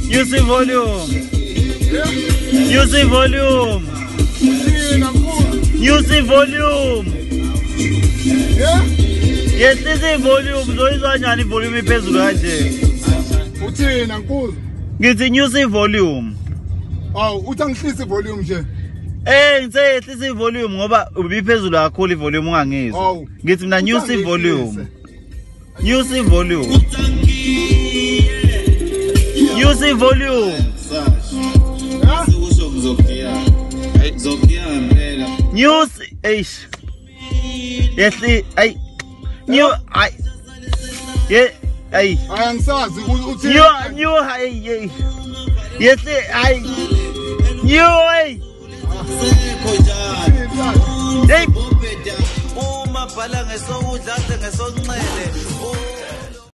Use the volume. Use the volume. Use the volume. Yes, this is volume. So is any volume iphezulu kanje. Uthina Nkuzo? Ngithi use volume. Aw, uthi angihlise volume nje. Ngithe yehlisa ivolume ngoba ubiphezulu kakhulu ivolume ungangizwa. Ngithi mina use volume. Use volume. Use volume. News eish. Yes, ay. New ay. Yeah, ay. Ayangisazi uthi new ay. Yes, ay. New ay. Hey. Uma bhala ngesokudla ngesonxele